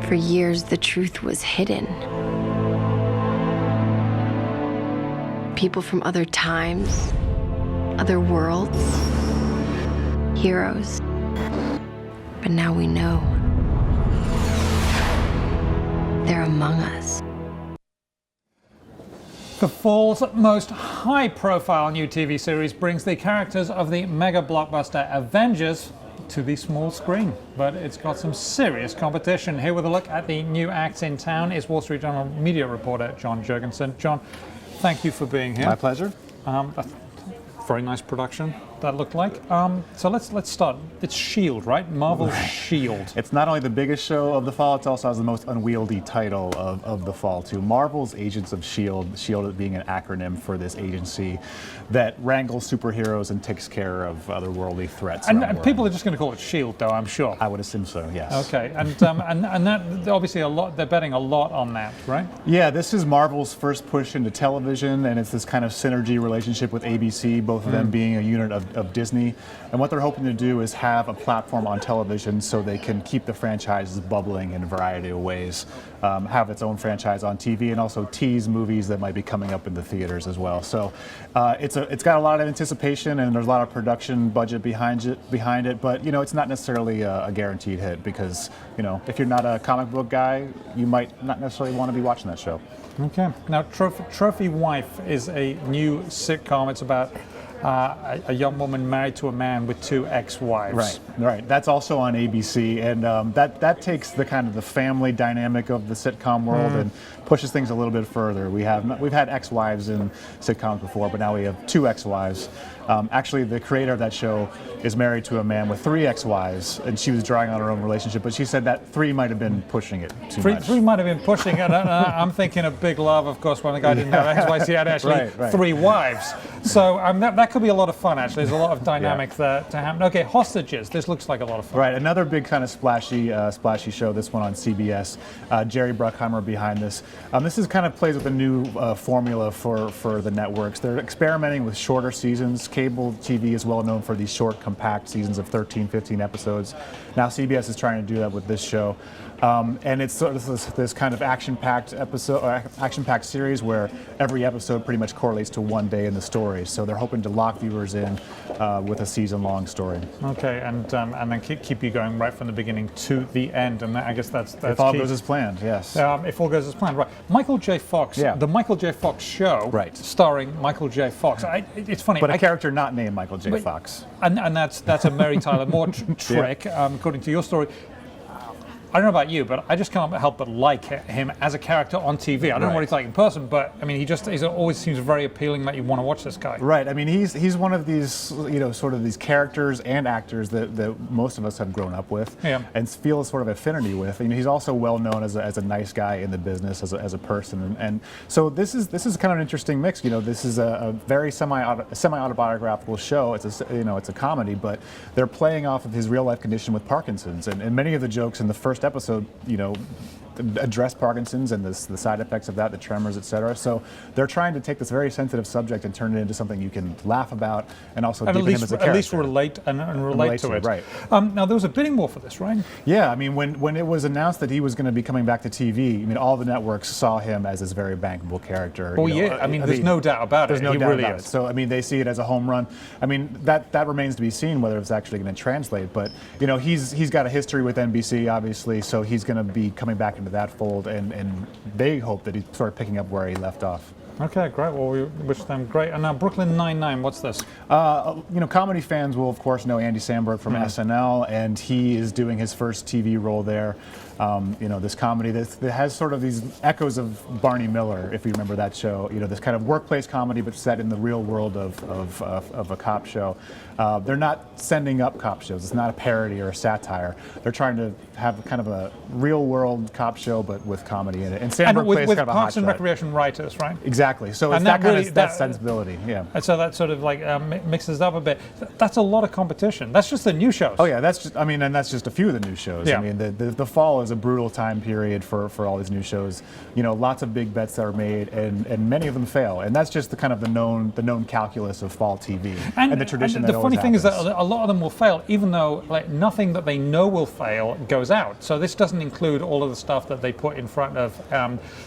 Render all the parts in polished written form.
For years, the truth was hidden. People from other times, other worlds, heroes. But now we know. They're among us. The fall's most high-profile new TV series brings the characters of the mega blockbuster Avengers to the small screen, but it's got some serious competition. Here with a look at the new acts in town is Wall Street Journal media reporter John Jurgensen. John, thank you for being here. My pleasure. Very nice production, that looked like. So let's start. It's S.H.I.E.L.D., right? Marvel's S.H.I.E.L.D. It's not only the biggest show of the fall, it also has the most unwieldy title of the fall, too. Marvel's Agents of S.H.I.E.L.D., S.H.I.E.L.D. being an acronym for this agency that wrangles superheroes and takes care of otherworldly threats. And people are just going to call it S.H.I.E.L.D., though, I'm sure. I would assume so, yes. Okay, and that obviously they're betting a lot on that, right? Yeah, this is Marvel's first push into television, and it's this kind of synergy relationship with ABC, both of them being a unit of Disney. And what they're hoping to do is have a platform on television so they can keep the franchises bubbling in a variety of ways, have its own franchise on TV, and also tease movies that might be coming up in the theaters as well. So it's got a lot of anticipation, and there's a lot of production budget behind it. But it's not necessarily a guaranteed hit because if you're not a comic book guy, you might not necessarily want to be watching that show. Okay. Now, Trophy Wife is a new sitcom. It's about a young woman married to a man with two ex-wives. Right. That's also on ABC, and that takes the kind of the family dynamic of the sitcom world and pushes things a little bit further. We've had ex-wives in sitcoms before, but now we have two ex-wives. Actually, the creator of that show is married to a man with three ex-wives, and she was drawing on her own relationship, but she said that three might have been pushing it too much. Three might have been pushing it. I'm thinking of Big Love, of course, when the guy didn't have ex-wives, he had actually three wives. So that could be a lot of fun, actually. There's a lot of dynamic there to happen. Okay, Hostages. This looks like a lot of fun. Right, another big kind of splashy show, this one on CBS. Jerry Bruckheimer behind this. This is kind of plays with a new formula for the networks. They're experimenting with shorter seasons. Cable TV is well known for these short, compact seasons of 13, 15 episodes. Now CBS is trying to do that with this show. And it's sort of this kind of action-packed series where every episode pretty much correlates to one day in the story. So they're hoping to lock viewers in with a season-long story. Okay, and then keep you going right from the beginning to the end. And I guess that's if all key. goes as planned, yes. If all goes as planned, right. Michael J. Fox, the Michael J. Fox Show, starring Michael J. Fox. It's funny, but a character not named Michael J. Fox. And that's a Mary Tyler Moore trick, according to your story. I don't know about you, but I just can't help but like him as a character on TV. I don't know what he's like in person, but I mean, he always seems very appealing that you want to watch this guy. Right. I mean, he's one of these, sort of these characters and actors that most of us have grown up with and feel a sort of affinity with. He's also well known as a nice guy in the business, as a person, and so this is kind of an interesting mix. This is a very semi-autobiographical show. It's a comedy, but they're playing off of his real life condition with Parkinson's, and many of the jokes in the first episode, address Parkinson's and the side effects of that, the tremors, etc. So they're trying to take this very sensitive subject and turn it into something you can laugh about and also deepen him as a character. At least relate to it. Right. Now there was a bidding war for this, right? Yeah. I mean, when it was announced that he was going to be coming back to TV, all the networks saw him as this very bankable character. Oh yeah. There's no doubt about it. There's no doubt about it. So they see it as a home run. That remains to be seen whether it's actually going to translate. But he's got a history with NBC, obviously, so he's going to be coming back into that fold, and they hope that he's sort of picking up where he left off. Okay, great. Well, we wish them great. And now Brooklyn Nine-Nine, what's this? Comedy fans will, of course, know Andy Samberg from SNL, and he is doing his first TV role there. This comedy that has sort of these echoes of Barney Miller, if you remember that show. This kind of workplace comedy, but set in the real world of a cop show. They're not sending up cop shows. It's not a parody or a satire. They're trying to have kind of a real world cop show, but with comedy in it. And Samberg plays with kind of a Parks and hotshot. Recreation writers, right? Exactly. exactly. So it's that sensibility, yeah. And so that sort of like mixes it up a bit. That's a lot of competition. That's just the new shows. Oh yeah, that's just a few of the new shows. Yeah. I mean, the fall is a brutal time period for all these new shows. You know, lots of big bets that are made, and many of them fail. And that's just the kind of the known calculus of fall TV and the tradition. And the funny thing is that a lot of them will fail, even though like nothing that they know will fail goes out. So this doesn't include all of the stuff that they put in front of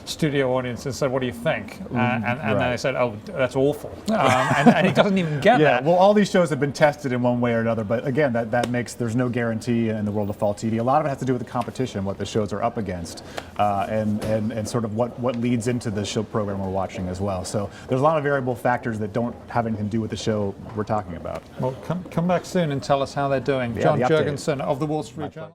studio audiences and said, "What do you think?" And then they said, "Oh, that's awful," and it doesn't even get that. Well, all these shows have been tested in one way or another, but again, that makes there's no guarantee in the world of fall TV. A lot of it has to do with the competition, what the shows are up against, and sort of what leads into the show program we're watching as well. So there's a lot of variable factors that don't have anything to do with the show we're talking about. Well, come back soon and tell us how they're doing. John the update. Jurgensen of the Wall Street Journal.